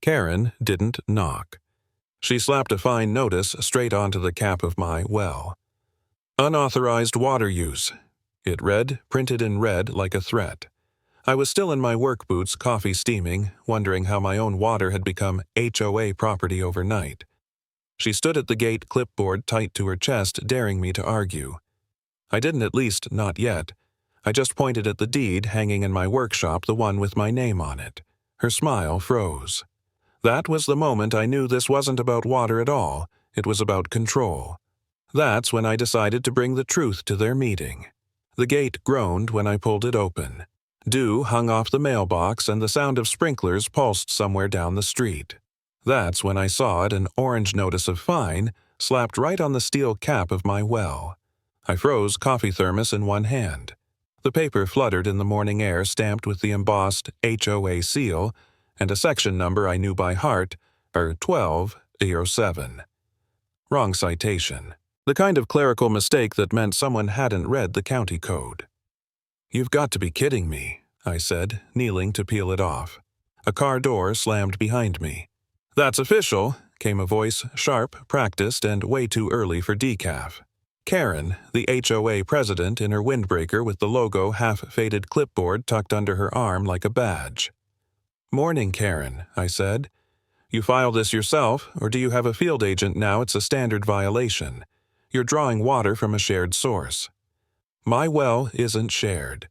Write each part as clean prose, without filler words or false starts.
Karen didn't knock. She slapped a fine notice straight onto the cap of my well. Unauthorized water use. It read, printed in red like a threat. I was still in my work boots, coffee steaming, wondering how my own water had become HOA property overnight. She stood at the gate, clipboard tight to her chest, daring me to argue. I didn't, at least not yet. I just pointed at the deed hanging in my workshop, the one with my name on it. Her smile froze. That was the moment I knew this wasn't about water at all. It was about control. That's when I decided to bring the truth to their meeting. The gate groaned when I pulled it open. Dew hung off the mailbox and the sound of sprinklers pulsed somewhere down the street. That's when I saw it, an orange notice of fine, slapped right on the steel cap of my well. I froze, coffee thermos in one hand. The paper fluttered in the morning air, stamped with the embossed HOA seal, and a section number I knew by heart, 1207. Wrong citation. The kind of clerical mistake that meant someone hadn't read the county code. "You've got to be kidding me," I said, kneeling to peel it off. A car door slammed behind me. "That's official," came a voice, sharp, practiced, and way too early for decaf. Karen, the HOA president, in her windbreaker with the logo half-faded clipboard tucked under her arm like a badge. "Morning, Karen," I said. "You file this yourself, or do you have a field agent now? It's a standard violation. You're drawing water from a shared source." "My well isn't shared.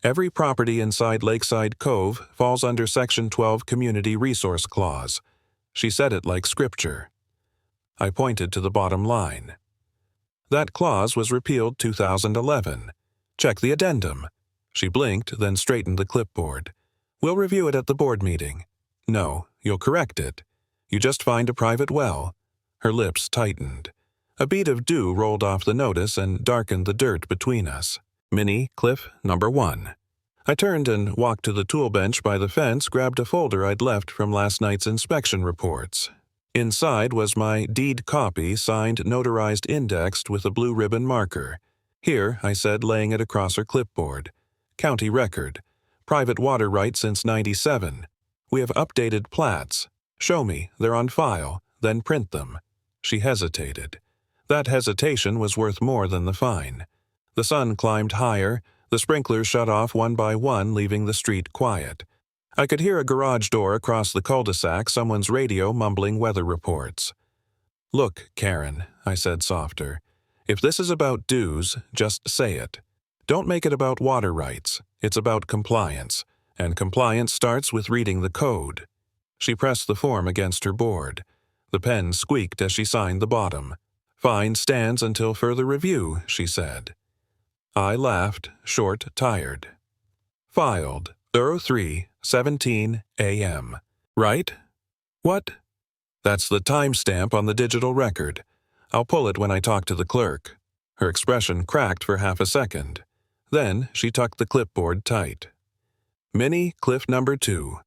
Every property inside Lakeside Cove falls under Section 12 Community Resource Clause." She said it like scripture. I pointed to the bottom line. "That clause was repealed 2011. Check the addendum." She blinked, then straightened the clipboard. "We'll review it at the board meeting." "No, you'll correct it. You just find a private well." Her lips tightened. A bead of dew rolled off the notice and darkened the dirt between us. Mini Cliff number 1. I turned and walked to the tool bench by the fence, grabbed a folder I'd left from last night's inspection reports. Inside was my deed copy, signed, notarized, indexed with a blue ribbon marker. "Here," I said, laying it across her clipboard. "County record. Private water right since '97. We have updated plats. Show me, they're on file, then print them." She hesitated. That hesitation was worth more than the fine. The sun climbed higher, the sprinklers shut off one by one, leaving the street quiet. I could hear a garage door across the cul-de-sac, someone's radio mumbling weather reports. "Look, Karen," I said softer, "if this is about dues, just say it. Don't make it about water rights. It's about compliance, and compliance starts with reading the code." She pressed the form against her board. The pen squeaked as she signed the bottom. "Fine stands until further review," she said. I laughed, short, tired. "Filed, 03:17 a.m. Right? What?" "That's the timestamp on the digital record. I'll pull it when I talk to the clerk." Her expression cracked for half a second. Then she tucked the clipboard tight. "Mini Cliff number 2.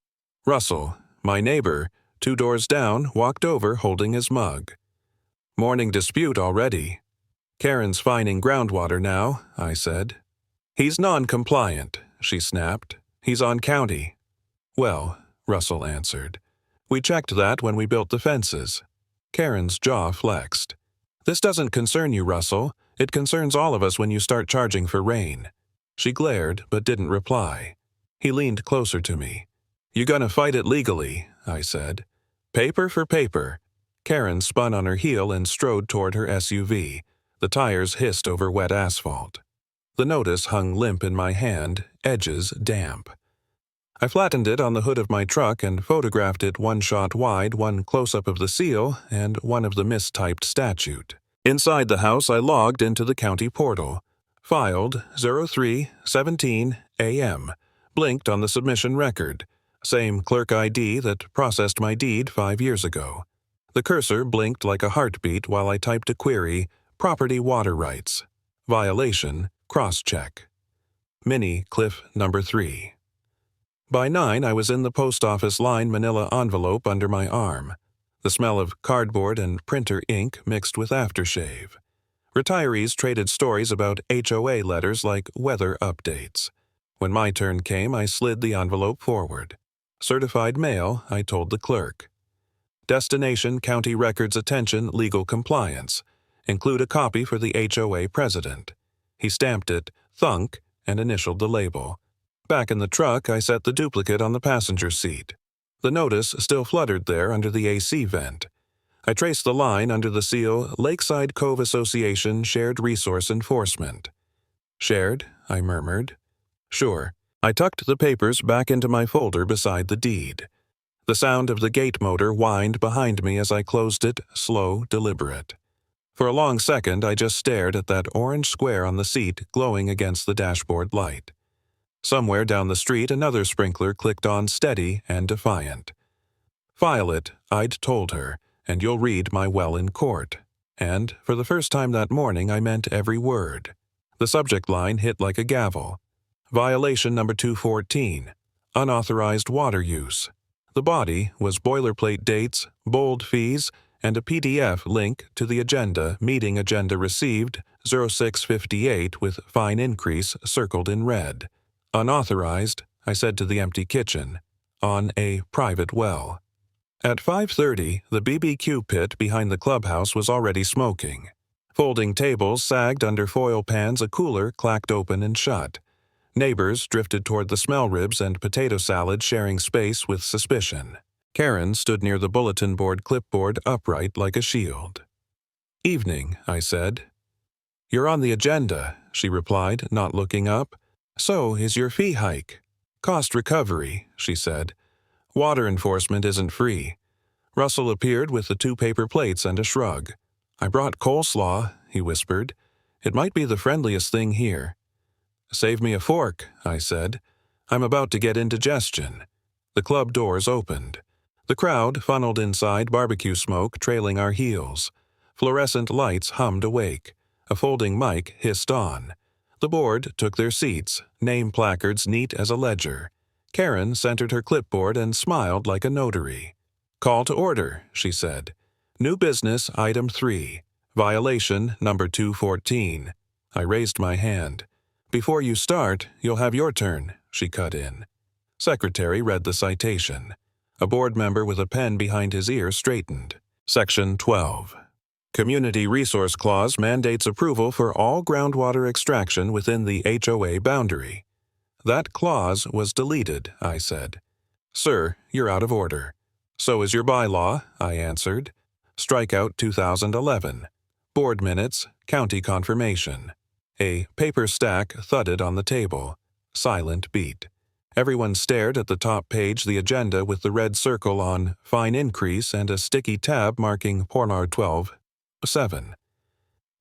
Russell, my neighbor, 2 doors down, walked over holding his mug." "Morning dispute already." "Karen's fining groundwater now," I said. "He's non-compliant," she snapped. "He's on county." "Well," Russell answered, "we checked that when we built the fences." Karen's jaw flexed. "This doesn't concern you, Russell. It concerns all of us when you start charging for rain." She glared, but didn't reply. He leaned closer to me. "You gonna fight it legally?" I said. "Paper for paper." Karen spun on her heel and strode toward her SUV. The tires hissed over wet asphalt. The notice hung limp in my hand, edges damp. I flattened it on the hood of my truck and photographed it one shot wide, one close-up of the seal, and one of the mistyped statute. Inside the house, I logged into the county portal. Filed 03:17 a.m. Blinked on the submission record. Same clerk ID that processed my deed 5 years ago. The cursor blinked like a heartbeat while I typed a query, property water rights. Violation, cross-check. Mini Cliff number 3. By 9, I was in the post office lined manila envelope under my arm. The smell of cardboard and printer ink mixed with aftershave. Retirees traded stories about HOA letters like weather updates. When my turn came, I slid the envelope forward. Certified mail, I told the clerk. Destination County Records Attention Legal Compliance. Include a copy for the HOA president. He stamped it, thunk, and initialed the label. Back in the truck, I set the duplicate on the passenger seat. The notice still fluttered there under the AC vent. I traced the line under the seal Lakeside Cove Association Shared Resource Enforcement. Shared, I murmured. Sure. I tucked the papers back into my folder beside the deed. The sound of the gate motor whined behind me as I closed it, slow, deliberate. For a long second, I just stared at that orange square on the seat glowing against the dashboard light. Somewhere down the street, another sprinkler clicked on steady and defiant. File it, I'd told her, and you'll read my well in court. And, for the first time that morning, I meant every word. The subject line hit like a gavel. Violation number 214. Unauthorized water use. The body was boilerplate dates, bold fees, and a PDF link to the agenda, meeting agenda received, 0658 with fine increase circled in red. Unauthorized, I said to the empty kitchen, on a private well. At 5:30, the BBQ pit behind the clubhouse was already smoking. Folding tables sagged under foil pans, a cooler clacked open and shut. Neighbors drifted toward the smell ribs and potato salad, sharing space with suspicion. Karen stood near the bulletin board clipboard, upright like a shield. Evening, I said. You're on the agenda, she replied, not looking up. So is your fee hike. Cost recovery, she said. Water enforcement isn't free. Russell appeared with the 2 paper plates and a shrug. I brought coleslaw, he whispered. It might be the friendliest thing here. Save me a fork, I said. I'm about to get indigestion. The club doors opened. The crowd funneled inside, barbecue smoke trailing our heels. Fluorescent lights hummed awake. A folding mic hissed on. The board took their seats, name placards neat as a ledger. Karen centered her clipboard and smiled like a notary. Call to order, she said. New business, item 3. Violation number 214. I raised my hand. Before you start, you'll have your turn, she cut in. Secretary read the citation. A board member with a pen behind his ear straightened. Section 12. Community Resource Clause mandates approval for all groundwater extraction within the HOA boundary. That clause was deleted, I said. Sir, you're out of order. So is your bylaw, I answered. Strikeout 2011. Board minutes, county confirmation. A paper stack thudded on the table. Silent beat. Everyone stared at the top page, the agenda with the red circle on fine increase and a sticky tab marking Pornard 12-7.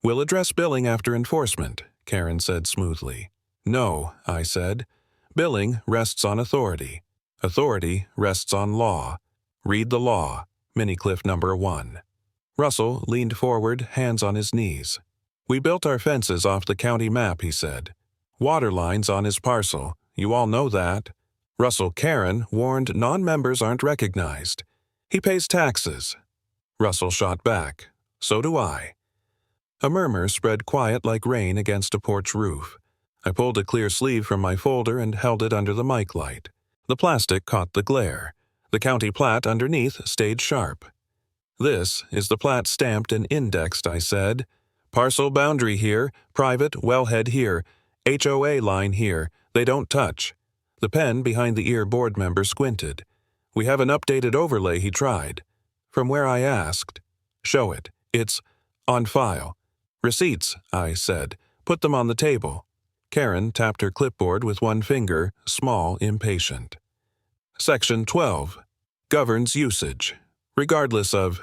We'll address billing after enforcement, Karen said smoothly. No, I said. Billing rests on authority. Authority rests on law. Read the law. Minicliff number 1. Russell leaned forward, hands on his knees. We built our fences off the county map, he said. Water lines on his parcel. You all know that. Russell Karen warned non-members aren't recognized. He pays taxes. Russell shot back. So do I. A murmur spread quiet like rain against a porch roof. I pulled a clear sleeve from my folder and held it under the mic light. The plastic caught the glare. The county plat underneath stayed sharp. This is the plat stamped and indexed, I said. Parcel boundary here, private wellhead here, HOA line here, they don't touch. The pen behind the ear board member squinted. We have an updated overlay, he tried. From where I asked. Show it. It's on file. Receipts, I said. Put them on the table. Karen tapped her clipboard with one finger, small, impatient. Section 12. Governs usage. Regardless of...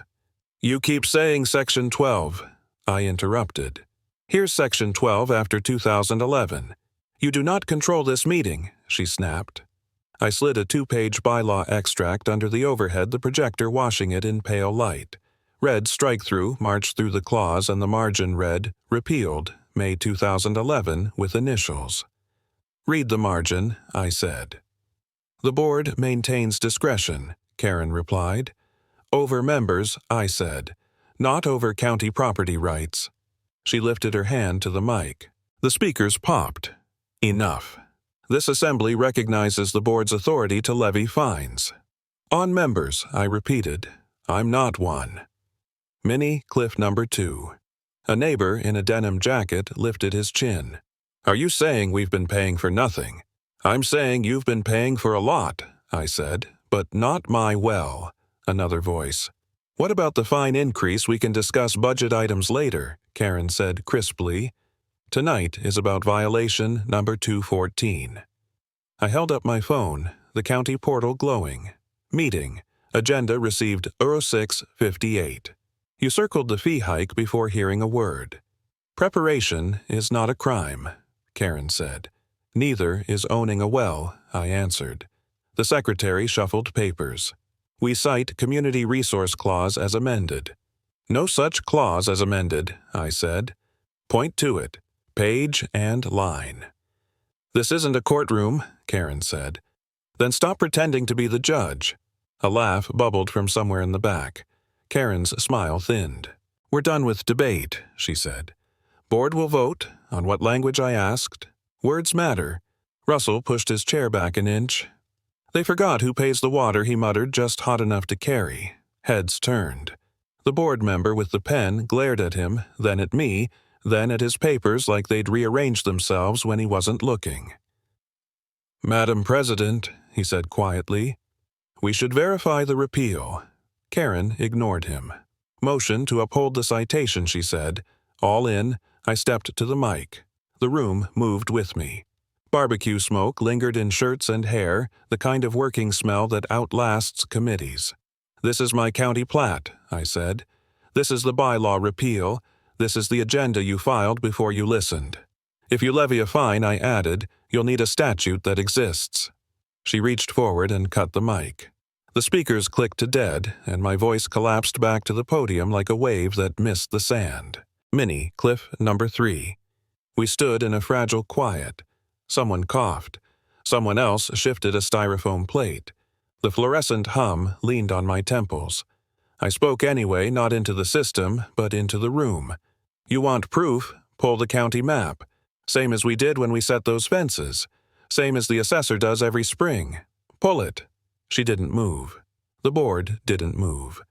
You keep saying Section 12. I interrupted. Here's Section 12 after 2011. You do not control this meeting, she snapped. I slid a 2-page bylaw extract under the overhead, the projector washing it in pale light. Red strike-through marched through the clause and the margin read, Repealed, May 2011, with initials. Read the margin, I said. The board maintains discretion, Karen replied. Over members, I said. Not over county property rights. She lifted her hand to the mic. The speakers popped. Enough. This assembly recognizes the board's authority to levy fines. On members, I repeated. I'm not one. Mini Cliff number 2. A neighbor in a denim jacket lifted his chin. Are you saying we've been paying for nothing? I'm saying you've been paying for a lot, I said, but not my well. Another voice. What about the fine increase? We can discuss budget items later, Karen said crisply. Tonight is about violation number 214. I held up my phone, the county portal glowing. Meeting. Agenda received Euro 658. You circled the fee hike before hearing a word. Preparation is not a crime, Karen said. Neither is owning a well, I answered. The secretary shuffled papers. We cite Community Resource Clause as amended. No such clause as amended, I said. Point to it. Page and line. This isn't a courtroom, Karen said. Then stop pretending to be the judge. A laugh bubbled from somewhere in the back. Karen's smile thinned. We're done with debate, she said. Board will vote. On what language, I asked. Words matter. Russell pushed his chair back an inch. They forgot who pays the water, he muttered, just hot enough to carry. Heads turned. The board member with the pen glared at him, then at me, then at his papers like they'd rearranged themselves when he wasn't looking. Madam President, he said quietly, we should verify the repeal. Karen ignored him. Motion to uphold the citation, she said. All in, I stepped to the mic. The room moved with me. Barbecue smoke lingered in shirts and hair, the kind of working smell that outlasts committees. This is my county plat, I said. This is the bylaw repeal. This is the agenda you filed before you listened. If you levy a fine, I added, you'll need a statute that exists. She reached forward and cut the mic. The speakers clicked to dead, and my voice collapsed back to the podium like a wave that missed the sand. Mini Cliff number 3. We stood in a fragile quiet. Someone coughed. Someone else shifted a styrofoam plate. The fluorescent hum leaned on my temples. I spoke anyway, not into the system, but into the room. You want proof? Pull the county map. Same as we did when we set those fences. Same as the assessor does every spring. Pull it. She didn't move. The board didn't move.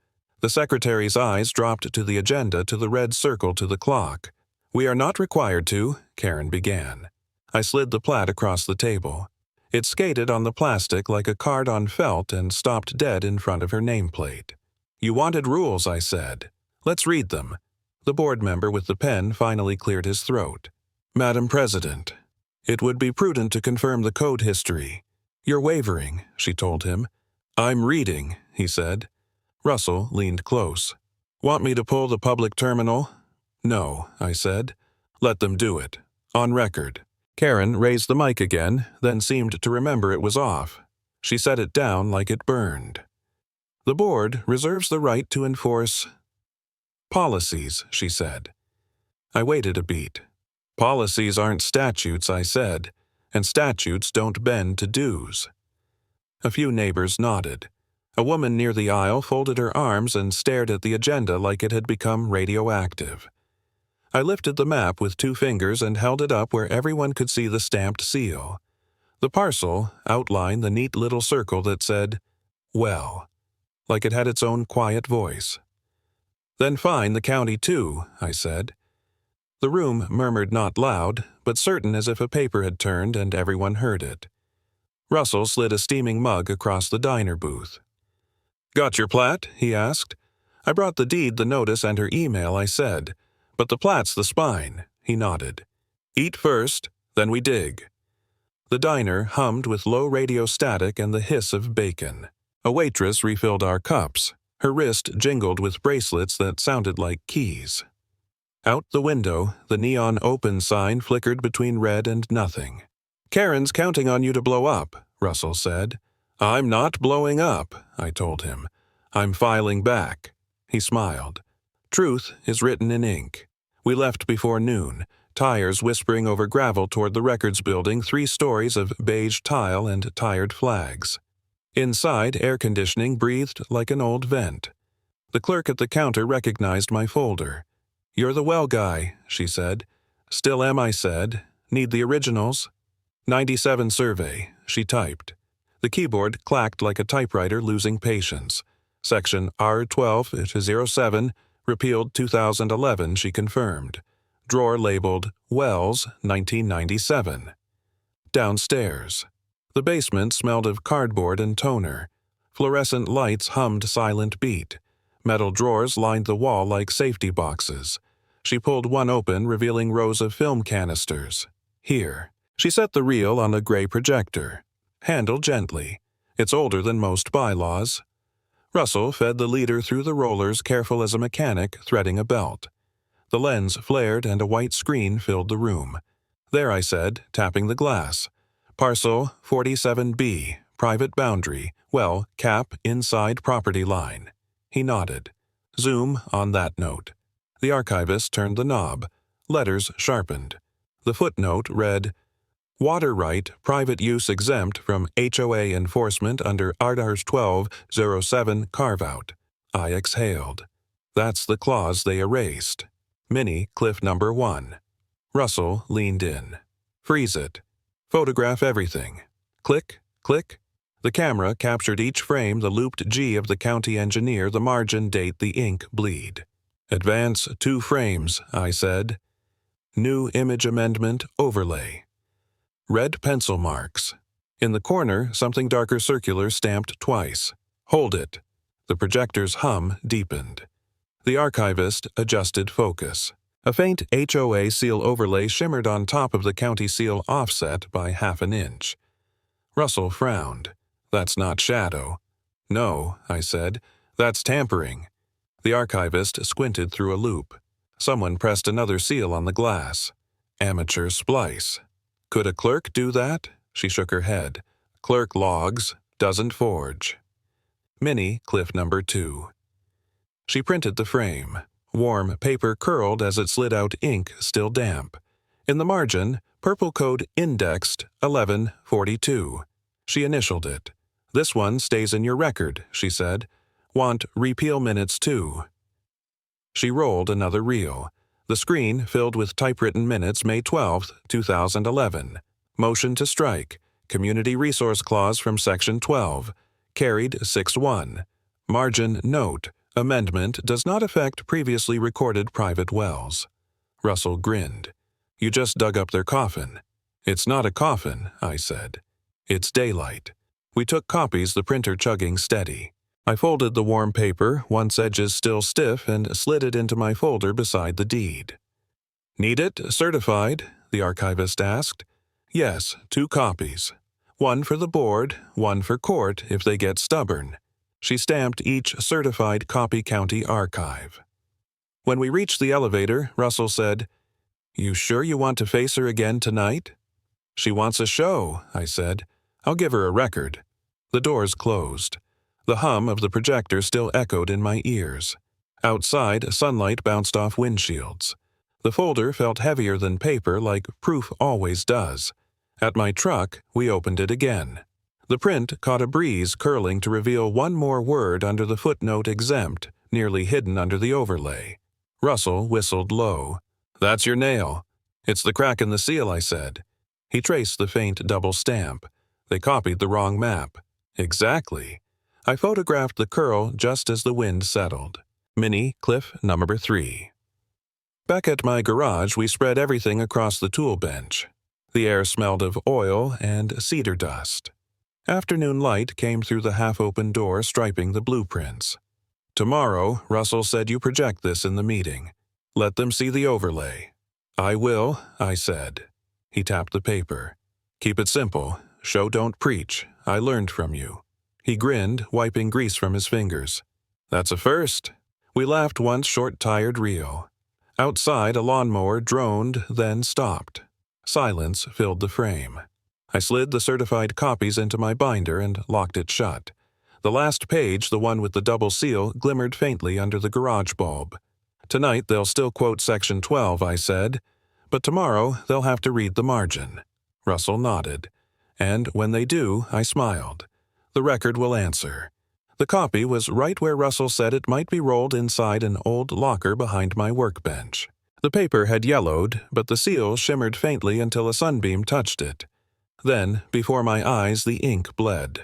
The secretary's eyes dropped to the agenda, to the red circle, to the clock. We are not required to, Karen began. I slid the plat across the table. It skated on the plastic like a card on felt and stopped dead in front of her nameplate. You wanted rules, I said. Let's read them. The board member with the pen finally cleared his throat. Madam President, it would be prudent to confirm the code history. You're wavering, she told him. I'm reading, he said. Russell leaned close. Want me to pull the public terminal? No, I said. Let them do it. On record. Karen raised the mic again, then seemed to remember it was off. She set it down like it burned. The board reserves the right to enforce policies, she said. I waited a beat. Policies aren't statutes, I said, and statutes don't bend to dues. A few neighbors nodded. A woman near the aisle folded her arms and stared at the agenda like it had become radioactive. I lifted the map with 2 fingers and held it up where everyone could see the stamped seal. The parcel outlined the neat little circle that said, well, like it had its own quiet voice. Then fine the county too, I said. The room murmured not loud, but certain as if a paper had turned and everyone heard it. Russell slid a steaming mug across the diner booth. Got your plat? He asked. I brought the deed, the notice, and her email, I said. But the plat's the spine, he nodded. Eat first, then we dig. The diner hummed with low radio static and the hiss of bacon. A waitress refilled our cups. Her wrist jingled with bracelets that sounded like keys. Out the window, the neon open sign flickered between red and nothing. Karen's counting on you to blow up, Russell said. I'm not blowing up, I told him. I'm filing back. He smiled. Truth is written in ink. We left before noon, tires whispering over gravel toward the records building, 3 stories of beige tile and tired flags. Inside, air conditioning breathed like an old vent. The clerk at the counter recognized my folder. You're the well guy, she said. Still am, I said. Need the originals? 97 survey, she typed. The keyboard clacked like a typewriter losing patience. Section R12-07, repealed 2011, she confirmed. Drawer labeled Wells, 1997. Downstairs. The basement smelled of cardboard and toner. Fluorescent lights hummed silent beat. Metal drawers lined the wall like safety boxes. She pulled one open, revealing rows of film canisters. Here. She set the reel on a gray projector. Handle gently. It's older than most bylaws. Russell fed the leader through the rollers, careful as a mechanic threading a belt. The lens flared and a white screen filled the room. There, I said, tapping the glass. Parcel 47B, private boundary, well, cap inside property line. He nodded. Zoom on that note. The archivist turned the knob. Letters sharpened. The footnote read, Water right, private use exempt from HOA enforcement under Rs 1207 carve-out. I exhaled. That's the clause they erased. Mini cliff number 1. Russell leaned in. Freeze it. Photograph everything. Click, click. The camera captured each frame, the looped G of the county engineer, the margin date, the ink bleed. Advance 2 frames, I said. New image amendment overlay. Red pencil marks. In the corner, something darker circular stamped twice. Hold it. The projector's hum deepened. The archivist adjusted focus. A faint HOA seal overlay shimmered on top of the county seal offset by half an inch. Russell frowned. That's not shadow. No, I said. That's tampering. The archivist squinted through a loop. Someone pressed another seal on the glass. Amateur splice. Could a clerk do that? She shook her head. Clerk logs, doesn't forge. Mini cliff number 2. She printed the frame. Warm paper curled as it slid out ink still damp. In the margin, purple code indexed 1142. She initialed it. This one stays in your record, she said. Want repeal minutes too. She rolled another reel. The screen filled with typewritten minutes, May 12, 2011. Motion to strike. Community Resource Clause from Section 12. Carried 6-1. Margin note. Amendment does not affect previously recorded private wells. Russell grinned. You just dug up their coffin. It's not a coffin, I said. It's daylight. We took copies, the printer chugging steady. I folded the warm paper, once edges still stiff, and slid it into my folder beside the deed. Need it certified? The archivist asked. Yes, 2 copies. One for the board, one for court if they get stubborn. She stamped each certified copy county archive. When we reached the elevator, Russell said, You sure you want to face her again tonight? She wants a show, I said. I'll give her a record. The doors closed. The hum of the projector still echoed in my ears. Outside, sunlight bounced off windshields. The folder felt heavier than paper, like proof always does. At my truck, we opened it again. The print caught a breeze curling to reveal one more word under the footnote exempt, nearly hidden under the overlay. Russell whistled low. That's your nail. It's the crack in the seal, I said. He traced the faint double stamp. They copied the wrong map. Exactly. I photographed the curl just as the wind settled. Mini cliff number 3. Back at my garage, we spread everything across the tool bench. The air smelled of oil and cedar dust. Afternoon light came through the half-open door, striping the blueprints. Tomorrow, Russell said, you project this in the meeting. Let them see the overlay. I will, I said. He tapped the paper. Keep it simple. Show don't preach. I learned from you. He grinned, wiping grease from his fingers. That's a first. We laughed once, short, tired reel. Outside, a lawnmower droned, then stopped. Silence filled the frame. I slid the certified copies into my binder and locked it shut. The last page, the one with the double seal, glimmered faintly under the garage bulb. Tonight they'll still quote Section 12, I said, but tomorrow they'll have to read the margin. Russell nodded. And when they do, I smiled. The record will answer. The copy was right where Russell said it might be rolled inside an old locker behind my workbench. The paper had yellowed, but the seal shimmered faintly until a sunbeam touched it. Then, before my eyes, the ink bled.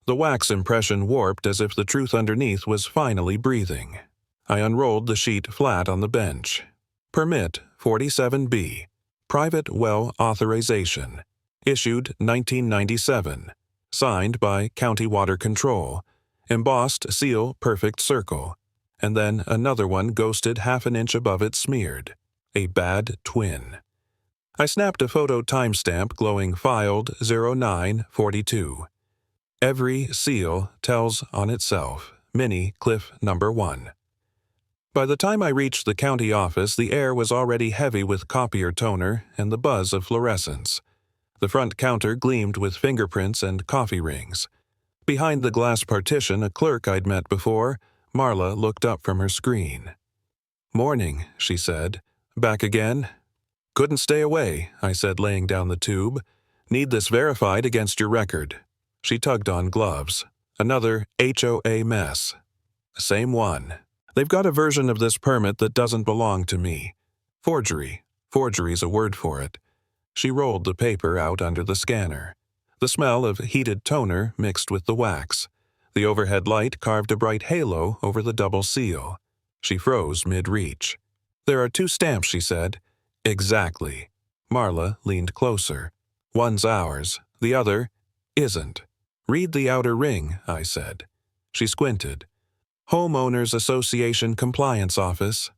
The wax impression warped as if the truth underneath was finally breathing. I unrolled the sheet flat on the bench. Permit 47B. Private Well Authorization. Issued 1997. Signed by County Water Control. Embossed seal perfect circle. And then another one ghosted half an inch above it smeared. A bad twin. I snapped a photo timestamp glowing filed 0942. Every seal tells on itself. Mini Cliff Number 1. By the time I reached the county office, the air was already heavy with copier toner and the buzz of fluorescence. The front counter gleamed with fingerprints and coffee rings. Behind the glass partition, a clerk I'd met before, Marla looked up from her screen. "Morning," she said. "Back again?" "Couldn't stay away," I said, laying down the tube. "Need this verified against your record." She tugged on gloves. "Another HOA mess." "Same one. They've got a version of this permit that doesn't belong to me. Forgery. Forgery's a word for it." She rolled the paper out under the scanner. The smell of heated toner mixed with the wax. The overhead light carved a bright halo over the double seal. She froze mid-reach. "There are 2 stamps," she said. "Exactly." Marla leaned closer. "One's ours. The other isn't." "Read the outer ring," I said. She squinted. "Homeowners Association Compliance Office."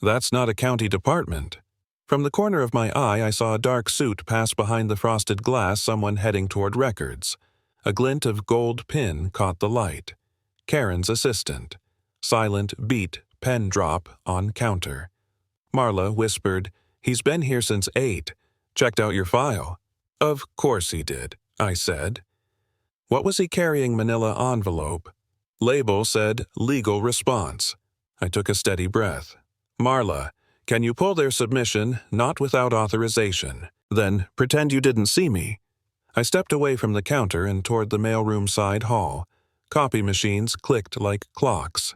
"That's not a county department." From the corner of my eye, I saw a dark suit pass behind the frosted glass, someone heading toward records. A glint of gold pin caught the light. Karen's assistant. Silent beat, pen drop, on counter. Marla whispered, "He's been here since 8. Checked out your file." "Of course he did," I said. "What was he carrying manila envelope?" Label said, "Legal Response." I took a steady breath. "Marla, can you pull their submission, not without authorization? Then pretend you didn't see me." I stepped away from the counter and toward the mailroom side hall. Copy machines clicked like clocks.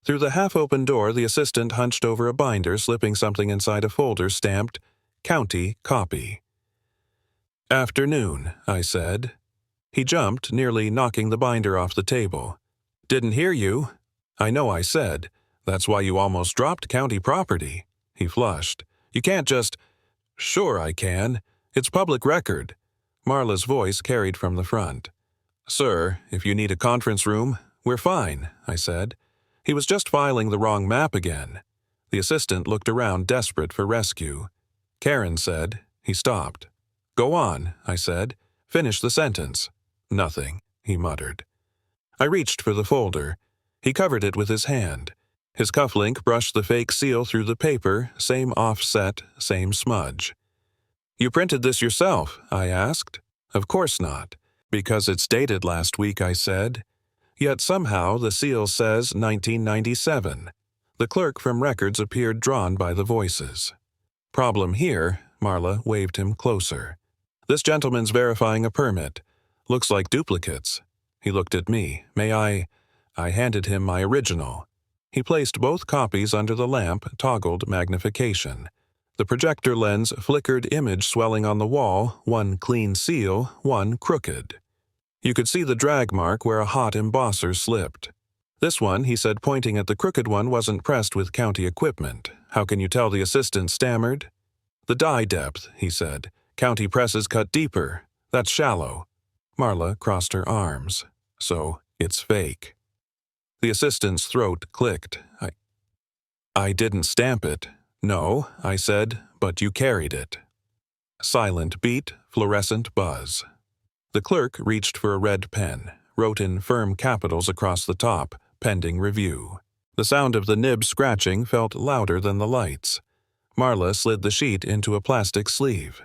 Through the half-open door, the assistant hunched over a binder, slipping something inside a folder stamped, "County Copy." "Afternoon," I said. He jumped, nearly knocking the binder off the table. "Didn't hear you." "I know I said. That's why you almost dropped county property." He flushed. "You can't just—" "Sure I can. It's public record." Marla's voice carried from the front. "Sir, if you need a conference room, we're fine," I said. He was just filing the wrong map again. The assistant looked around, desperate for rescue. Karen said. He stopped. "Go on," I said. "Finish the sentence." "Nothing," he muttered. I reached for the folder. He covered it with his hand. His cufflink brushed the fake seal through the paper, same offset, same smudge. "You printed this yourself?" I asked. "Of course not." "Because it's dated last week," I said. Yet somehow the seal says 1997. The clerk from records appeared, drawn by the voices. "Problem here," Marla waved him closer. "This gentleman's verifying a permit. Looks like duplicates." He looked at me. "May I—" I handed him my original. He placed both copies under the lamp, toggled magnification. The projector lens flickered image swelling on the wall, one clean seal, one crooked. You could see the drag mark where a hot embosser slipped. "This one," he said, pointing at the crooked one, "wasn't pressed with county equipment. How can you tell?" the assistant stammered. "The die depth," he said. "County presses cut deeper. That's shallow." Marla crossed her arms. "So, it's fake." The assistant's throat clicked. I didn't stamp it." "No," I said, "but you carried it." Silent beat, fluorescent buzz. The clerk reached for a red pen, wrote in firm capitals across the top, "Pending review." The sound of the nib scratching felt louder than the lights. Marla slid the sheet into a plastic sleeve.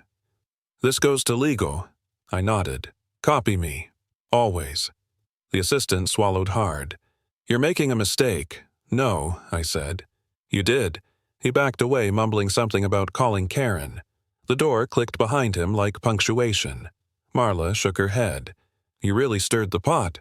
"This goes to legal." I nodded. "Copy me. Always." The assistant swallowed hard. "You're making a mistake." "No," I said. "You did." He backed away, mumbling something about calling Karen. The door clicked behind him like punctuation. Marla shook her head. "You really stirred the pot."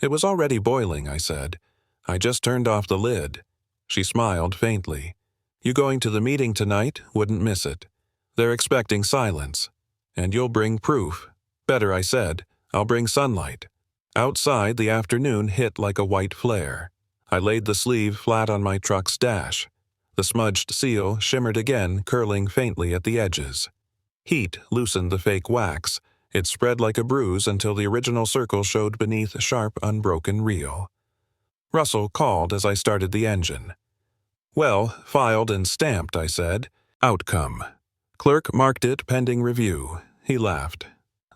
"It was already boiling," I said. "I just turned off the lid." She smiled faintly. "You going to the meeting tonight? Wouldn't miss it. They're expecting silence. And you'll bring proof." Better, I said. I'll bring sunlight. Outside, the afternoon hit like a white flare. I laid the sleeve flat on my truck's dash. The smudged seal shimmered again, curling faintly at the edges. Heat loosened the fake wax. It spread like a bruise until the original circle showed beneath sharp, unbroken reel. Russell called as I started the engine. Well, filed and stamped, I said. Outcome. Clerk marked it pending review. He laughed.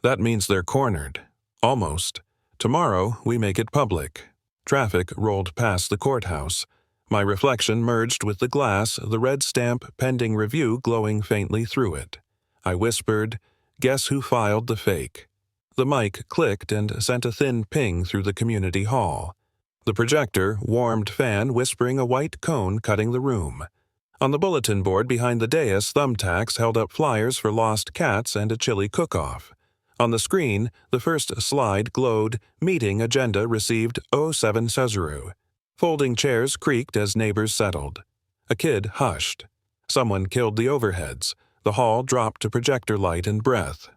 That means they're cornered. Almost. Tomorrow, we make it public. Traffic rolled past the courthouse. My reflection merged with the glass, the red stamp pending review glowing faintly through it. I whispered, "Guess who filed the fake?" The mic clicked and sent a thin ping through the community hall. The projector warmed fan whispering a white cone cutting the room. On the bulletin board behind the dais, thumbtacks held up flyers for lost cats and a chili cook-off. On the screen, the first slide glowed, "Meeting agenda received 07 Cesaro." Folding chairs creaked as neighbors settled. A kid hushed. Someone killed the overheads. The hall dropped to projector light and breath.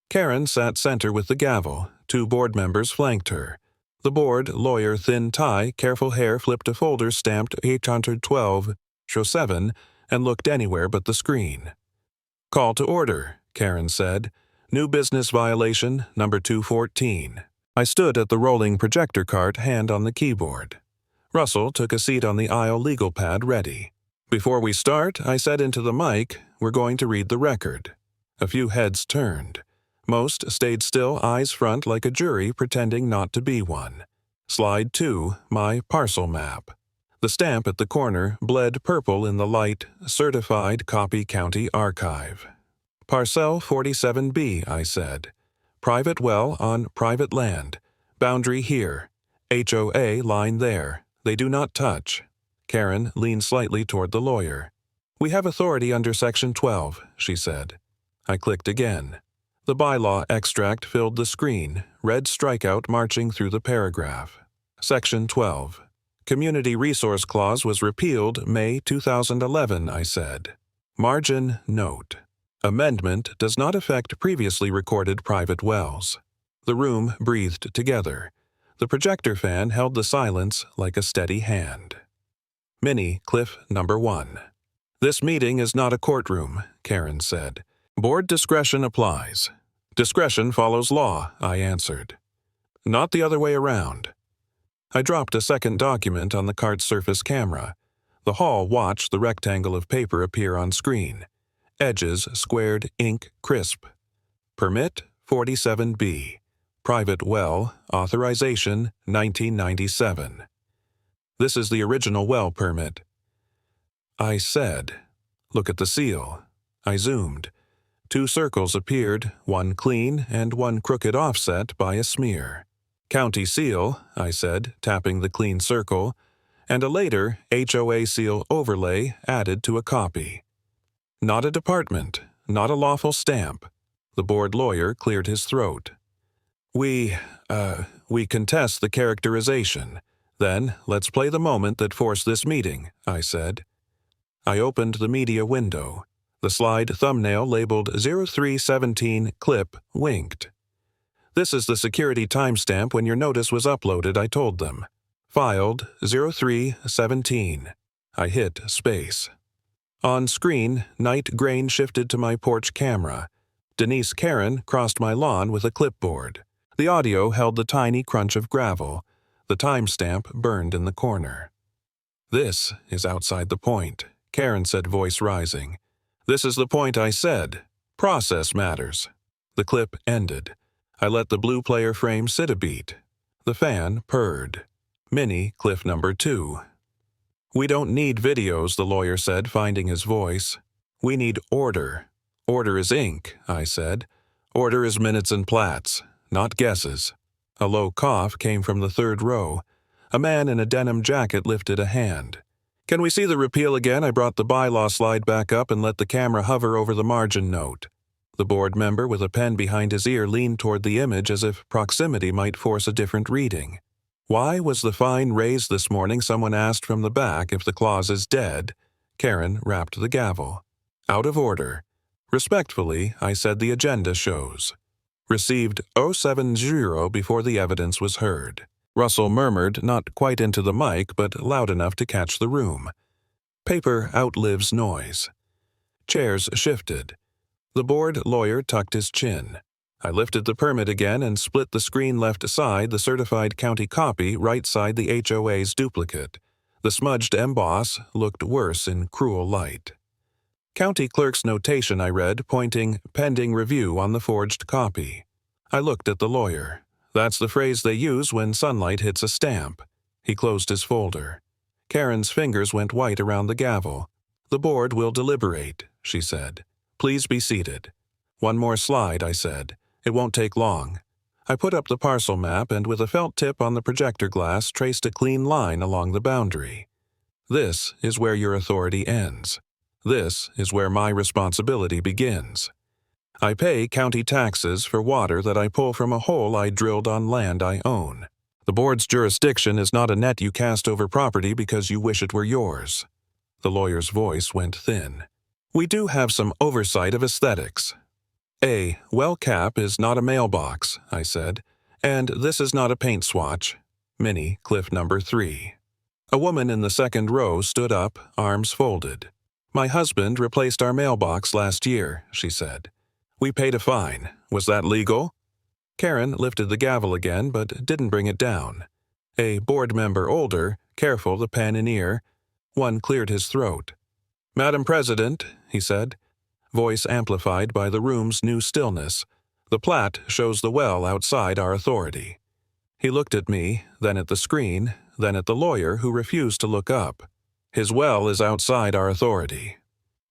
Karen sat center with the gavel. 2 board members flanked her. The board, lawyer, thin tie, careful hair, flipped a folder stamped 812, show 7, and looked anywhere but the screen. "Call to order," Karen said. "New business violation, number 214. I stood at the rolling projector cart, hand on the keyboard. Russell took a seat on the aisle legal pad ready. "Before we start," I said into the mic, "we're going to read the record." A few heads turned. Most stayed still, eyes front like a jury pretending not to be one. Slide 2, my parcel map. The stamp at the corner bled purple in the light, certified copy county archive. "Parcel 47B, I said. "Private well on private land. Boundary here. HOA line there. They do not touch." Karen leaned slightly toward the lawyer. "We have authority under Section 12, she said. I clicked again. The bylaw extract filled the screen, red strikeout marching through the paragraph. Section 12. Community Resource Clause was repealed May 2011, I said. Margin note. Amendment does not affect previously recorded private wells. The room breathed together. The projector fan held the silence like a steady hand. Mini Cliff Number 1. "This meeting is not a courtroom," Karen said. "Board discretion applies." "Discretion follows law," I answered. "Not the other way around." I dropped a second document on the cart's surface camera. The hall watched the rectangle of paper appear on screen. Edges squared, ink crisp. Permit 47B. Private well, authorization 1997. This is the original well permit. I said, "Look at the seal." I zoomed. 2 circles appeared, one clean and one crooked offset by a smear. "County seal," I said, tapping the clean circle, and a later HOA seal overlay added to a copy. Not a department, not a lawful stamp. The board lawyer cleared his throat. We contest the characterization. Then, let's play the moment that forced this meeting," I said. I opened the media window. The slide thumbnail labeled 0317 clip winked. "This is the security timestamp when your notice was uploaded," I told them. Filed 0317. I hit space. On screen, night grain shifted to my porch camera. Denise Karen crossed my lawn with a clipboard. The audio held the tiny crunch of gravel. The timestamp burned in the corner. "This is outside the point," Karen said, voice rising. "This is the point I said. Process matters." The clip ended. I let the blue player frame sit a beat. The fan purred. Mini Cliff Number 2. "We don't need videos," the lawyer said, finding his voice. "We need order." "Order is ink," I said. "Order is minutes and plats, not guesses." A low cough came from the third row. A man in a denim jacket lifted a hand. "Can we see the repeal again?" I brought the bylaw slide back up and let the camera hover over the margin note. The board member with a pen behind his ear leaned toward the image as if proximity might force a different reading. "Why was the fine raised this morning?" someone asked from the back. "If the clause is dead." Karen rapped the gavel. "Out of order." Respectfully, I said the agenda shows. Received 070 before the evidence was heard. Russell murmured, not quite into the mic, but loud enough to catch the room. Paper outlives noise. Chairs shifted. The board lawyer tucked his chin. I lifted the permit again and split the screen left side the certified county copy, right side the HOA's duplicate. The smudged emboss looked worse in cruel light. County clerk's notation, I read, pointing pending review on the forged copy. I looked at the lawyer. That's the phrase they use when sunlight hits a stamp. He closed his folder. Karen's fingers went white around the gavel. The board will deliberate, she said. Please be seated. One more slide, I said. It won't take long. I put up the parcel map and with a felt tip on the projector glass traced a clean line along the boundary. This is where your authority ends. This is where my responsibility begins. I pay county taxes for water that I pull from a hole I drilled on land I own. The board's jurisdiction is not a net you cast over property because you wish it were yours. The lawyer's voice went thin. We do have some oversight of aesthetics. A well cap is not a mailbox, I said, and this is not a paint swatch. Mini, cliff number 3. A woman in the second row stood up, arms folded. My husband replaced our mailbox last year, she said. We paid a fine. Was that legal? Karen lifted the gavel again, but didn't bring it down. A board member older, careful the pen in ear, one cleared his throat. Madam President, he said, voice amplified by the room's new stillness. The plat shows the well outside our authority. He looked at me, then at the screen, then at the lawyer who refused to look up. His well is outside our authority.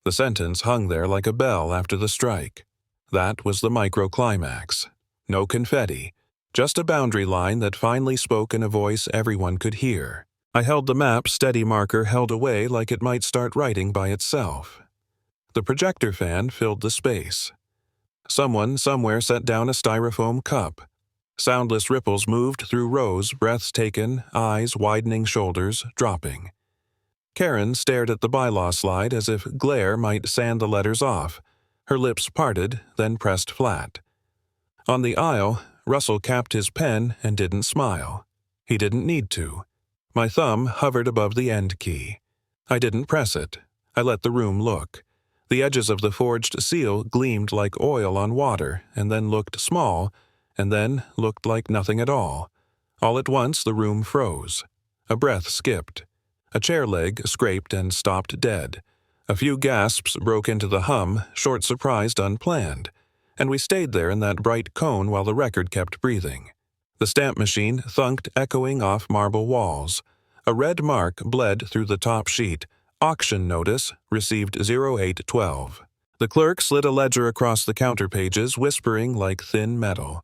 The sentence hung there like a bell after the strike. That was the microclimax. No confetti, just a boundary line that finally spoke in a voice everyone could hear. I held the map steady marker held away like it might start writing by itself. The projector fan filled the space. Someone somewhere set down a styrofoam cup. Soundless ripples moved through rows, breaths taken, eyes widening, shoulders dropping. Karen stared at the bylaw slide as if glare might sand the letters off. Her lips parted, then pressed flat. On the aisle, Russell capped his pen and didn't smile. He didn't need to. My thumb hovered above the end key. I didn't press it. I let the room look. The edges of the forged seal gleamed like oil on water, and then looked small, and then looked like nothing at all. All at once the room froze. A breath skipped. A chair leg scraped and stopped dead. A few gasps broke into the hum, short-surprised, unplanned, and we stayed there in that bright cone while the record kept breathing. The stamp machine thunked, echoing off marble walls. A red mark bled through the top sheet. Auction notice, received 0812. The clerk slid a ledger across the counter pages, whispering like thin metal.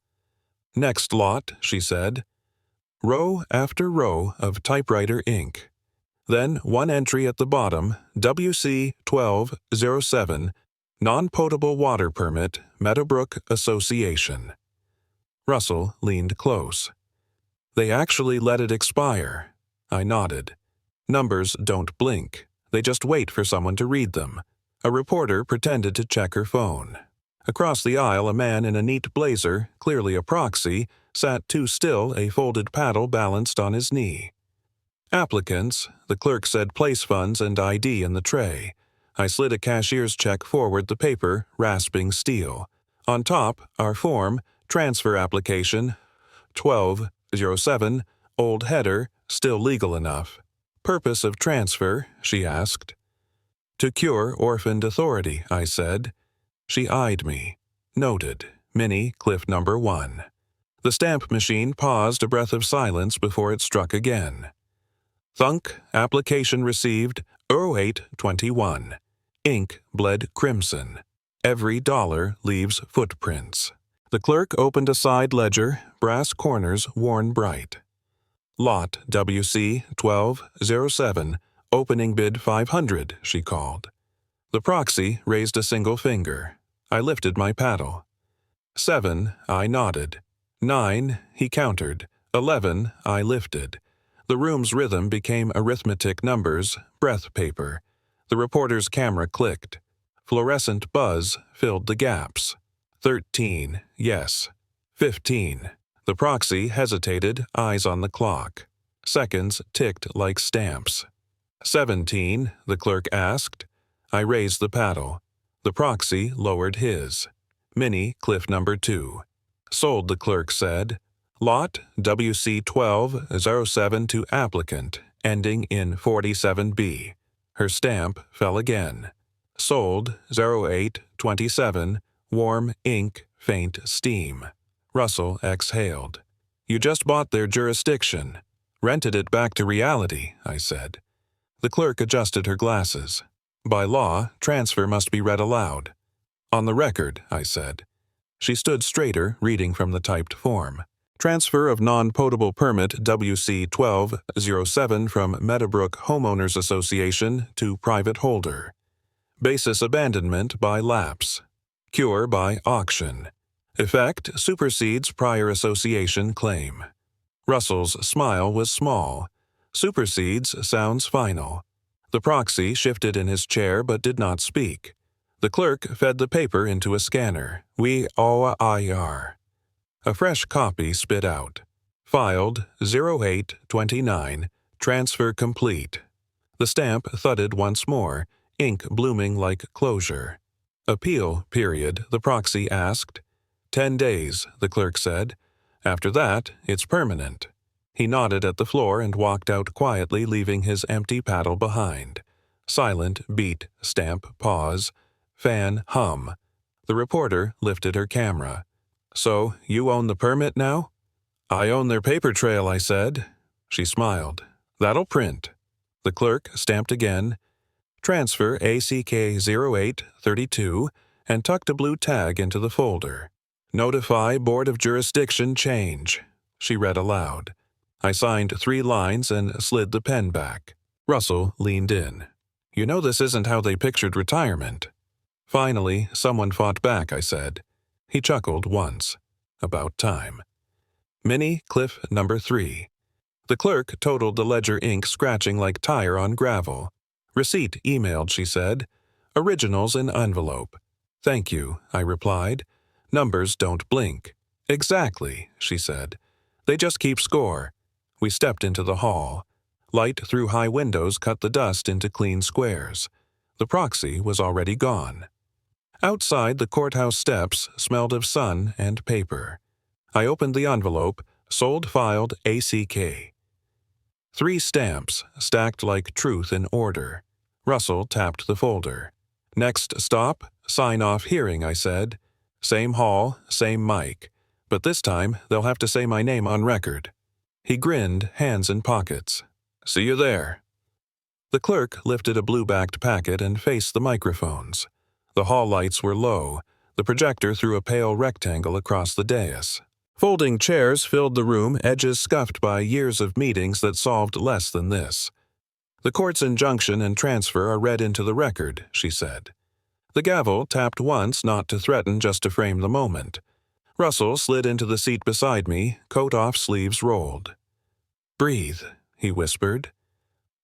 Next lot, she said. Row after row of typewriter ink. Then one entry at the bottom, WC 1207, Non-Potable Water Permit, Meadowbrook Association. Russell leaned close. They actually let it expire. I nodded. Numbers don't blink. They just wait for someone to read them. A reporter pretended to check her phone. Across the aisle, a man in a neat blazer, clearly a proxy, sat too still, a folded paddle balanced on his knee. Applicants, the clerk said place funds and ID in the tray. I slid a cashier's check forward the paper, rasping steel. On top, our form, transfer application, 1207, old header, still legal enough. Purpose of transfer, she asked. To cure orphaned authority, I said. She eyed me. Noted. Mini, cliff number 1. The stamp machine paused a breath of silence before it struck again. Thunk, application received, 0821. Ink bled crimson. Every dollar leaves footprints. The clerk opened a side ledger, brass corners worn bright. Lot WC 1207, opening bid 500, she called. The proxy raised a single finger. I lifted my paddle. 7, I nodded. 9, he countered. 11, I lifted. The room's rhythm became arithmetic numbers, breath paper. The reporter's camera clicked. Fluorescent buzz filled the gaps. 13, yes. 15. The proxy hesitated, eyes on the clock. Seconds ticked like stamps. 17, the clerk asked. I raised the paddle. The proxy lowered his. Mini Cliff number 2. Sold, the clerk said. Lot WC 1207 to applicant, ending in 47B. Her stamp fell again. Sold 0827, warm ink, faint steam. Russell exhaled. You just bought their jurisdiction. Rented it back to reality, I said. The clerk adjusted her glasses. By law, transfer must be read aloud. On the record, I said. She stood straighter, reading from the typed form. Transfer of non-potable permit WC 1207 from Meadowbrook Homeowners Association to private holder. Basis abandonment by lapse. Cure by auction. Effect supersedes prior association claim. Russell's smile was small. Supersedes sounds final. The proxy shifted in his chair but did not speak. The clerk fed the paper into a scanner. We OIR. A fresh copy spit out. Filed 0829. Transfer complete. The stamp thudded once more, ink blooming like closure. Appeal period, the proxy asked. 10 days, the clerk said. After that, it's permanent. He nodded at the floor and walked out quietly, leaving his empty paddle behind. Silent, beat, stamp, pause. Fan, hum. The reporter lifted her camera. So, you own the permit now? I own their paper trail, I said. She smiled. That'll print. The clerk stamped again. Transfer ACK 0832 and tucked a blue tag into the folder. Notify Board of Jurisdiction change. She read aloud. I signed 3 lines and slid the pen back. Russell leaned in. You know this isn't how they pictured retirement. Finally, someone fought back, I said. He chuckled once. About time. Mini Cliff number 3. The clerk totaled the ledger, ink scratching like tire on gravel. Receipt emailed, she said. Originals in envelope. Thank you, I replied. Numbers don't blink. Exactly, she said. They just keep score. We stepped into the hall. Light through high windows cut the dust into clean squares. The proxy was already gone. Outside, the courthouse steps smelled of sun and paper. I opened the envelope, sold filed ACK. 3 stamps, stacked like truth in order. Russell tapped the folder. Next stop, sign off hearing, I said. Same hall, same mic. But this time, they'll have to say my name on record. He grinned, hands in pockets. See you there. The clerk lifted a blue-backed packet and faced the microphones. The hall lights were low. The projector threw a pale rectangle across the dais. Folding chairs filled the room, edges scuffed by years of meetings that solved less than this. The court's injunction and transfer are read into the record, she said. The gavel tapped once, not to threaten, just to frame the moment. Russell slid into the seat beside me, coat off, sleeves rolled. Breathe, he whispered.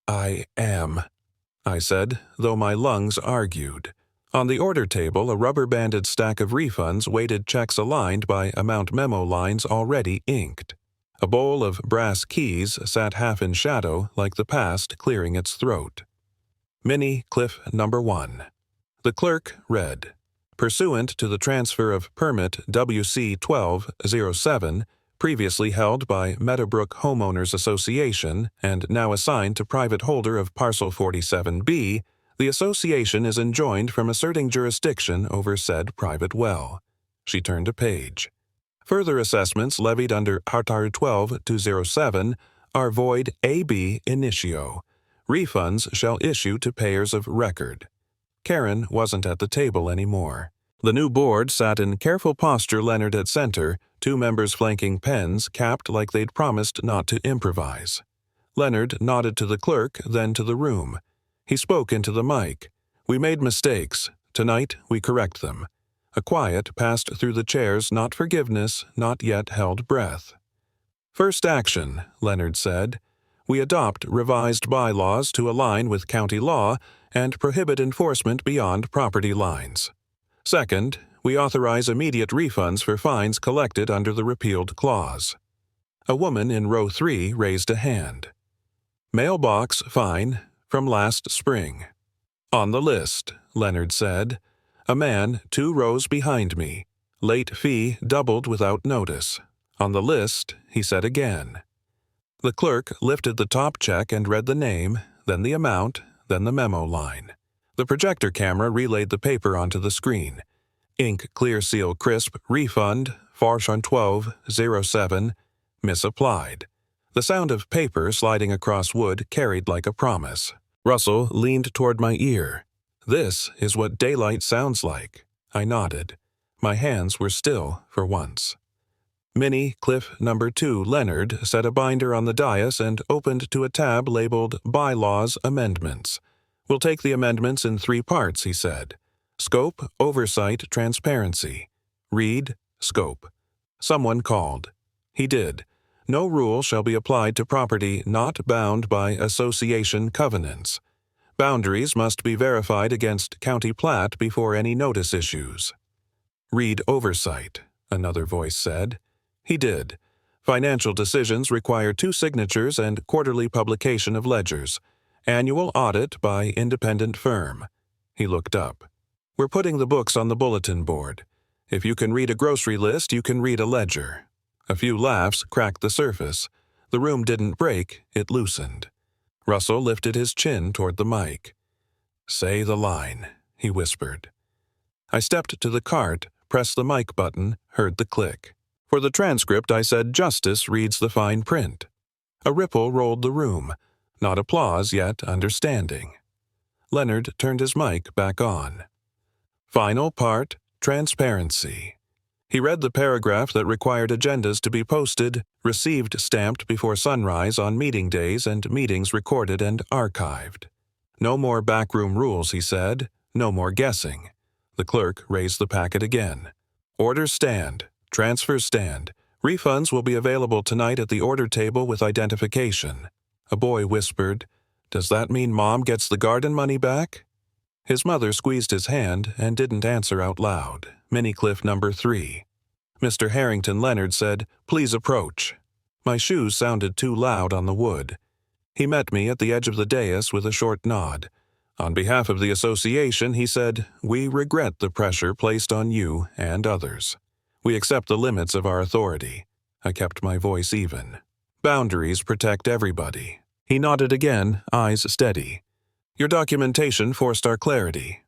I am, I said, though my lungs argued. On the order table, a rubber-banded stack of refunds weighted checks aligned by amount memo lines already inked. A bowl of brass keys sat half in shadow, like the past clearing its throat. Mini Cliff number 1. The clerk read, pursuant to the transfer of permit WC 1207, previously held by Meadowbrook Homeowners Association and now assigned to private holder of parcel 47B, the association is enjoined from asserting jurisdiction over said private well. She turned a page. Further assessments levied under Artar 12-07 are void ab initio. Refunds shall issue to payers of record. Karen wasn't at the table anymore. The new board sat in careful posture, Leonard at center, 2 members flanking pens capped like they'd promised not to improvise. Leonard nodded to the clerk, then to the room. He spoke into the mic. We made mistakes. Tonight, we correct them. A quiet passed through the chairs, not forgiveness, not yet held breath. First action, Leonard said. We adopt revised bylaws to align with county law and prohibit enforcement beyond property lines. Second, We authorize immediate refunds for fines collected under the repealed clause. A woman in row 3 raised a hand. Mailbox fine from last spring. On the list, Leonard said. A man 2 rows behind me. Late fee doubled without notice. On the list, he said again. The clerk lifted the top check and read the name, then the amount, then the memo line. The projector camera relayed the paper onto the screen. Ink clear seal crisp refund 41207 misapplied. The sound of paper sliding across wood carried like a promise. Russell leaned toward my ear. This is what daylight sounds like. I nodded. My hands were still for once. Minnie Cliff number 2 Leonard set a binder on the dais and opened to a tab labeled Bylaws Amendments. We'll take the amendments in 3 parts, he said. Scope, oversight, transparency. Read, scope. Someone called. He did. No rule shall be applied to property not bound by association covenants. Boundaries must be verified against county plat before any notice issues. Read oversight, another voice said. He did. Financial decisions require 2 signatures and quarterly publication of ledgers. Annual audit by independent firm. He looked up. We're putting the books on the bulletin board. If you can read a grocery list, you can read a ledger. A few laughs cracked the surface. The room didn't break, it loosened. Russell lifted his chin toward the mic. Say the line, he whispered. I stepped to the cart, pressed the mic button, heard the click. For the transcript, I said justice reads the fine print. A ripple rolled the room. Not applause, yet understanding. Leonard turned his mic back on. Final part, transparency. He read the paragraph that required agendas to be posted, received stamped before sunrise on meeting days and meetings recorded and archived. No more backroom rules, he said. No more guessing. The clerk raised the packet again. Orders stand. Transfers stand. Refunds will be available tonight at the order table with identification. A boy whispered, Does that mean Mom gets the garden money back? His mother squeezed his hand and didn't answer out loud. Minnie Cliff number 3. Mr. Harrington Leonard said, Please approach. My shoes sounded too loud on the wood. He met me at the edge of the dais with a short nod. On behalf of the association, he said, We regret the pressure placed on you and others. We accept the limits of our authority. I kept my voice even. Boundaries protect everybody. He nodded again, eyes steady. Your documentation forced our clarity.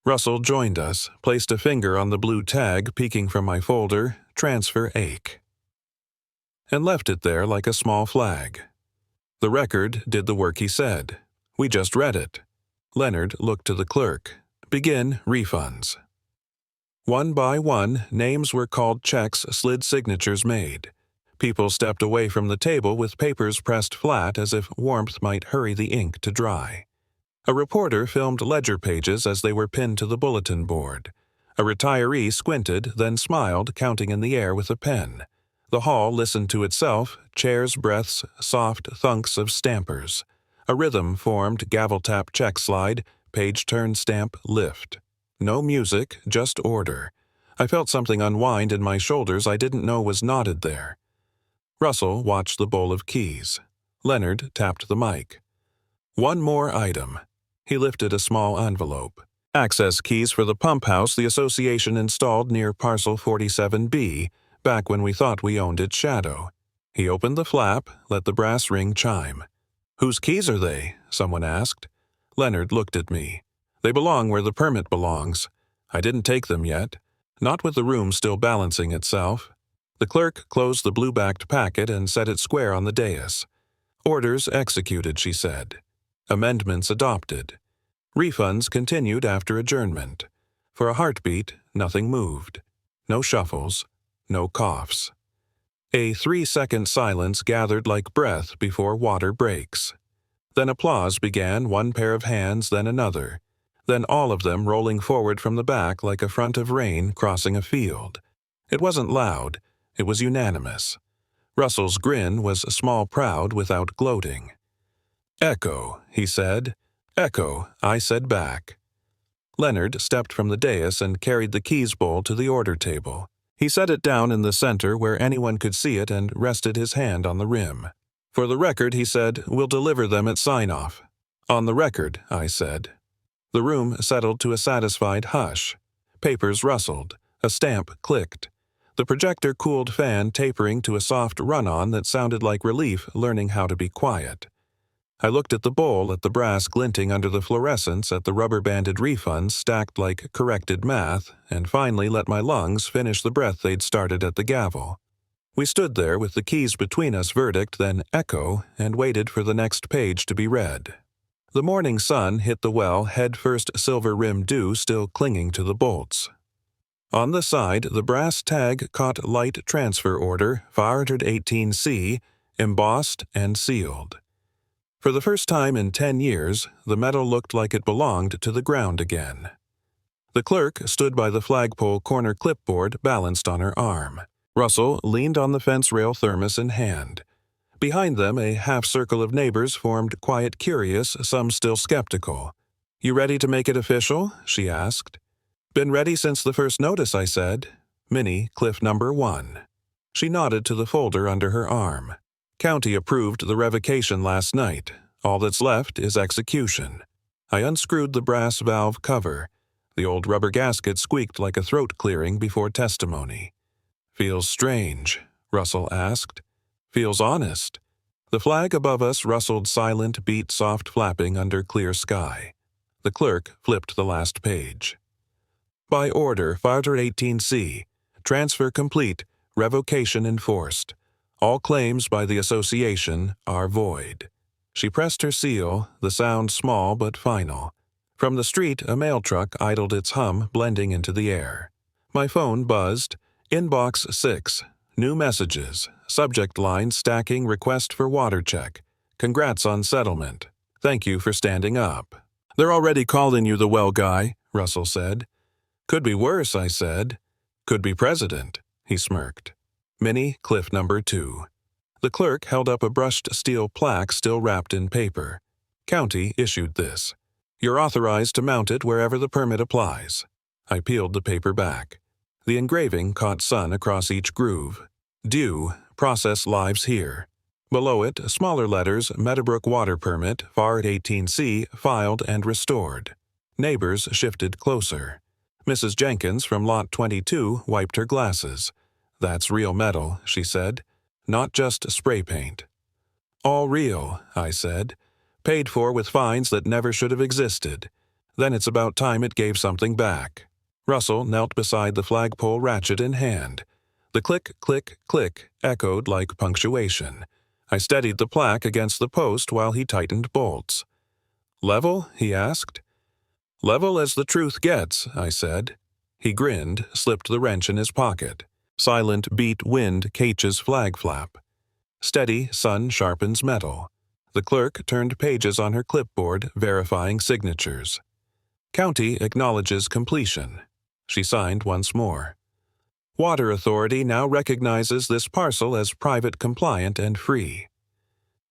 Russell joined us, placed a finger on the blue tag peeking from my folder, Transfer Ache, and left it there like a small flag. The record did the work he said. We just read it. Leonard looked to the clerk. Begin refunds. One by one, names were called, checks slid, signatures made. People stepped away from the table with papers pressed flat as if warmth might hurry the ink to dry. A reporter filmed ledger pages as they were pinned to the bulletin board. A retiree squinted, then smiled, counting in the air with a pen. The hall listened to itself, chairs, breaths, soft thunks of stampers. A rhythm formed, gavel tap, check slide, page turn, stamp, lift. No music, just order. I felt something unwind in my shoulders I didn't know was knotted there. Russell watched the bowl of keys. Leonard tapped the mic. One more item. He lifted a small envelope. Access keys for the pump house the association installed near parcel 47B, back when we thought we owned its shadow. He opened the flap, let the brass ring chime. Whose keys are they? Someone asked. Leonard looked at me. They belong where the permit belongs. I didn't take them yet, not with the room still balancing itself. The clerk closed the blue-backed packet and set it square on the dais. Orders executed, she said. Amendments adopted. Refunds continued after adjournment. For a heartbeat, nothing moved. No shuffles, no coughs. A 3-second silence gathered like breath before water breaks. Then applause began, one pair of hands, then another. Then all of them rolling forward from the back like a front of rain crossing a field. It wasn't loud, it was unanimous. Russell's grin was small proud without gloating. Echo, he said. Echo, I said back. Leonard stepped from the dais and carried the keys bowl to the order table. He set it down in the center where anyone could see it and rested his hand on the rim. "For the record," he said, "we'll deliver them at sign-off." "On the record," I said. The room settled to a satisfied hush. Papers rustled. A stamp clicked. The projector-cooled fan tapering to a soft run-on that sounded like relief learning how to be quiet. I looked at the bowl, at the brass glinting under the fluorescence, at the rubber-banded refunds stacked like corrected math, and finally let my lungs finish the breath they'd started at the gavel. We stood there with the keys between us, verdict, then echo, and waited for the next page to be read. The morning sun hit the well, head-first silver-rimmed dew still clinging to the bolts. On the side, the brass tag caught light transfer order 518C, embossed and sealed. For the first time in 10 years, the metal looked like it belonged to the ground again. The clerk stood by the flagpole corner clipboard balanced on her arm. Russell leaned on the fence rail, thermos in hand. Behind them, a half-circle of neighbors formed, quiet, curious, some still skeptical. "You ready to make it official?" she asked. "Been ready since the first notice," I said. "Minnie, Cliff number 1. She nodded to the folder under her arm. "County approved the revocation last night. All that's left is execution." I unscrewed the brass valve cover. The old rubber gasket squeaked like a throat clearing before testimony. "Feels strange," Russell asked. "Feels honest." The flag above us rustled silent, beat soft flapping under clear sky. The clerk flipped the last page. "By order 518C. Transfer complete. Revocation enforced. All claims by the association are void." She pressed her seal, the sound small but final. From the street, a mail truck idled its hum, blending into the air. My phone buzzed. Inbox 6. New messages. Subject line stacking request for water check. "Congrats on settlement. Thank you for standing up." "They're already calling you the well guy," Russell said. "Could be worse," I said. "Could be president," he smirked. "Minnie, Cliff number 2. The clerk held up a brushed steel plaque still wrapped in paper. "County issued this. You're authorized to mount it wherever the permit applies." I peeled the paper back. The engraving caught sun across each groove. "Due. Process lives here." Below it, smaller letters, Meadowbrook water permit, FAR 18C, filed and restored. Neighbors shifted closer. Mrs. Jenkins from Lot 22 wiped her glasses. "That's real metal," she said. "Not just spray paint." "All real," I said. "Paid for with fines that never should have existed. Then it's about time it gave something back." Russell knelt beside the flagpole, ratchet in hand. The click, click, click echoed like punctuation. I steadied the plaque against the post while he tightened bolts. "Level?" he asked. "Level as the truth gets," I said. He grinned, slipped the wrench in his pocket. Silent beat wind caches flag flap. Steady sun sharpens metal. The clerk turned pages on her clipboard, verifying signatures. "County acknowledges completion." She signed once more. "Water Authority now recognizes this parcel as private, compliant, and free."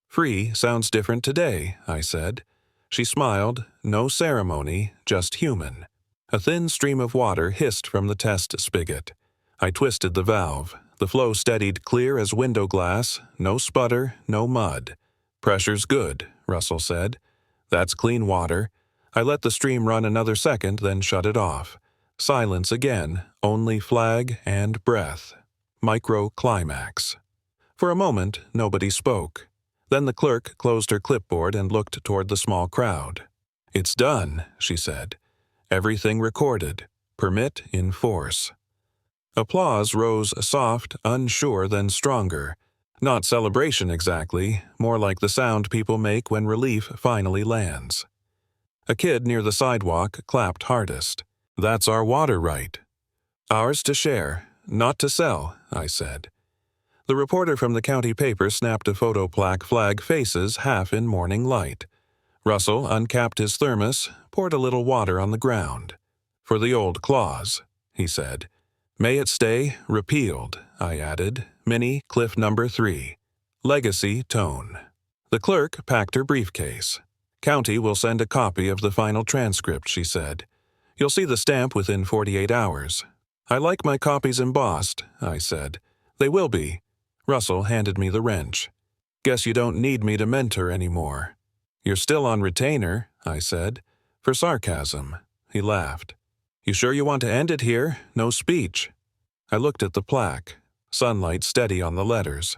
"Free sounds different today," I said. She smiled. No ceremony, just human. A thin stream of water hissed from the test spigot. I twisted the valve. The flow steadied clear as window glass. No sputter, no mud. "Pressure's good," Russell said. "That's clean water." I let the stream run another second, then shut it off. Silence again, only flag and breath. Micro-climax. For a moment, nobody spoke. Then the clerk closed her clipboard and looked toward the small crowd. "It's done," she said. "Everything recorded. Permit in force." Applause rose soft, unsure, then stronger. Not celebration exactly, more like the sound people make when relief finally lands. A kid near the sidewalk clapped hardest. "That's our water right." "Ours to share, not to sell," I said. The reporter from the county paper snapped a photo plaque, flag faces half in morning light. Russell uncapped his thermos, poured a little water on the ground. "For the old clause," he said. "May it stay repealed," I added. "Minnie, Cliff number 3. Legacy tone." The clerk packed her briefcase. "County will send a copy of the final transcript," she said. You'll see the stamp within 48 hours. I like my copies embossed, I said. They will be. Russell handed me the wrench. Guess you don't need me to mentor anymore. You're still on retainer, I said, for sarcasm. He laughed. You sure you want to end it here? No speech. I looked at the plaque, sunlight steady on the letters.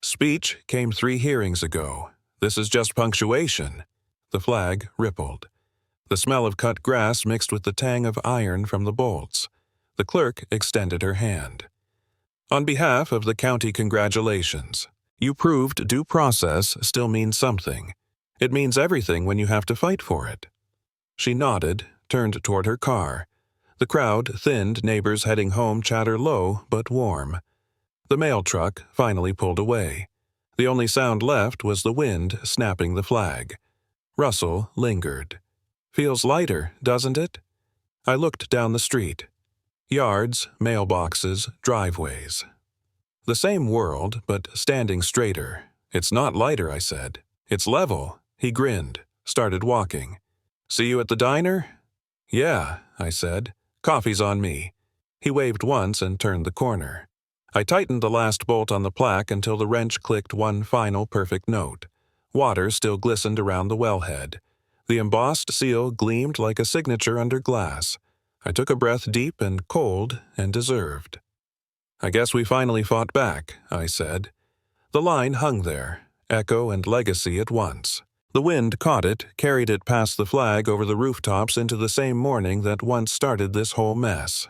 Speech came 3 hearings ago. This is just punctuation. The flag rippled. The smell of cut grass mixed with the tang of iron from the bolts. The clerk extended her hand. On behalf of the county, congratulations. You proved due process still means something. It means everything when you have to fight for it. She nodded, turned toward her car. The crowd thinned, neighbors heading home chatter low but warm. The mail truck finally pulled away. The only sound left was the wind snapping the flag. Russell lingered. Feels lighter, doesn't it? I looked down the street. Yards, mailboxes, driveways. The same world, but standing straighter. It's not lighter, I said. It's level. He grinned, started walking. See you at the diner? Yeah, I said. Coffee's on me. He waved once and turned the corner. I tightened the last bolt on the plaque until the wrench clicked one final perfect note. Water still glistened around the wellhead. The embossed seal gleamed like a signature under glass. I took a breath deep and cold and deserved. I guess we finally fought back, I said. The line hung there, echo and legacy at once. The wind caught it, carried it past the flag over the rooftops into the same morning that once started this whole mess.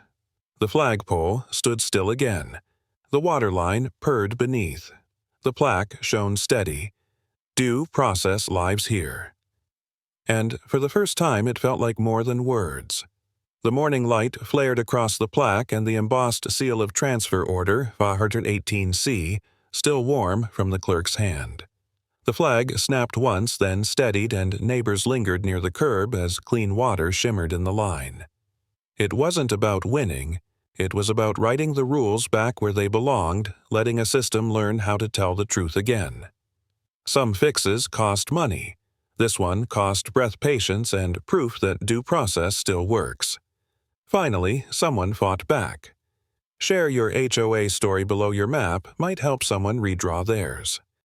The flagpole stood still again. The waterline purred beneath. The plaque shone steady. Due process lives here. And for the first time it felt like more than words. The morning light flared across the plaque and the embossed seal of transfer order 518C, still warm from the clerk's hand. The flag snapped once, then steadied, and neighbors lingered near the curb as clean water shimmered in the line. It wasn't about winning. It was about writing the rules back where they belonged, letting a system learn how to tell the truth again. Some fixes cost money. This one cost breath patience and proof that due process still works. Finally, someone fought back. Share your HOA story below your map might help someone redraw theirs.